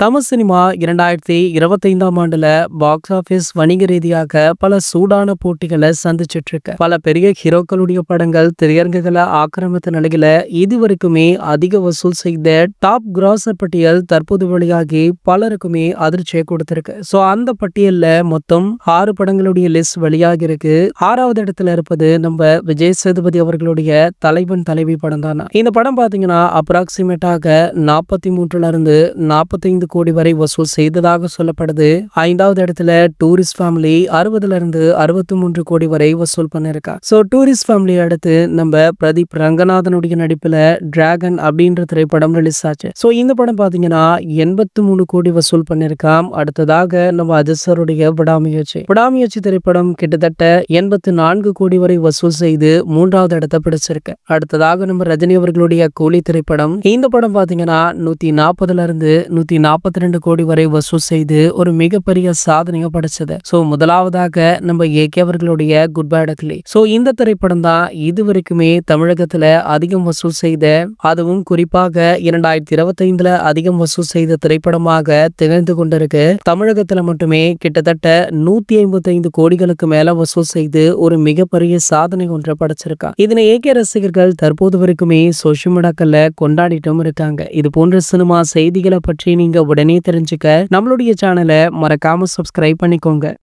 Tamil cinema 2025ஆம் ஆண்டுல box office வணிக ரீதியாக பல சூடான போட்டிகளை சந்திச்சிட்டு இருக்கு. பல பெரிய ஹீரோக்களுடைய படங்கள் திரையரங்குகளை ஆக்கிரமித்த நிலையில இதுவரைக்குமே அதிக வசூல் செய்த டாப் கிராசர் பட்டியல் தற்போது வெளியாகி பலருக்குமே அதிர்ச்சியை கொடுத்திருக்கு. சோ அந்த பட்டியல்ல மொத்தம் 6 படங்களுடைய லிஸ்ட் வெளியாகி இருக்கு. 6வது இடத்துல இருப்பது நம்ம விஜய் சேதுபதி அவர்களுடைய தலைவன் தலைவி படம் தான். இந்த படம் பாத்தீங்கன்னா அப்ராக்சிமேட்டாக 43ல இருந்து 45 கோடி வரை வசூல் செய்ததாக சொல்லப்படுது. 5வது இடத்துல டூரிஸ்ட் ஃபேமிலி 60ல இருந்து 63 கோடி வரை வசூல் பண்ணிருக்கா. சோ டூரிஸ்ட் ஃபேமிலி அடுத்து நம்ம பிரதீப் ரங்கநாதனுடைய நடிப்புல டிராகன் அப்படின்ற திரைப்படம் ரிலீஸ் ஆச்சு. சோ இந்த படம் பாத்தீங்கன்னா 83 கோடி வசூல் பண்ணிருக்காம். அடுத்ததாக நம்ம அஜிசருடைய விடாமுயற்சி திரைப்படம் கிட்டத்தட்ட 84 கோடி வரை வசூல் செய்து 3வது இடத்தை பிடிச்சிருக்கு. அடுத்ததாக நம்ம ரஜினி அவர்களுடைய கூலி திரைப்படம். இந்த படம் பாத்தீங்கன்னா 140ல இருந்து 142 கோடி வரை வசூல் செய்து ஒரு மிகப்பெரிய சாதனையை படைச்சது. சோ முதலாவதாக நம்ம ஏகே அவர்களுடைய குட் பை டக்லி. சோ இந்த திரைப்படம் தான் இதுவரைக்குமே தமிழகத்துல அதிகம் வசூல் செய்த, அதுவும் குறிப்பாக 2025ல அதிகம் வசூல் செய்த திரைப்படமாக திகழ்ந்து கொண்டிருக்கு. தமிழகத்துல மட்டுமே கிட்டத்தட்ட 155 கோடிகளுக்கு மேல வசூல் செய்து ஒரு மிகப்பெரிய சாதனை ஒன்றை படைச்சிருக்காங்க. இதனை ஏகே ரசிகர்கள் தற்போது வரைக்குமே சோசியல் மீடியாக்கள்ல கொண்டாடிட்டும் இருக்காங்க. இது போன்ற சினிமா செய்திகளை பற்றி நீங்க உடனே தெரிஞ்சுக்க நம்மளுடைய சேனலை மறக்காம சப்ஸ்கிரைப் பண்ணிக்கோங்க.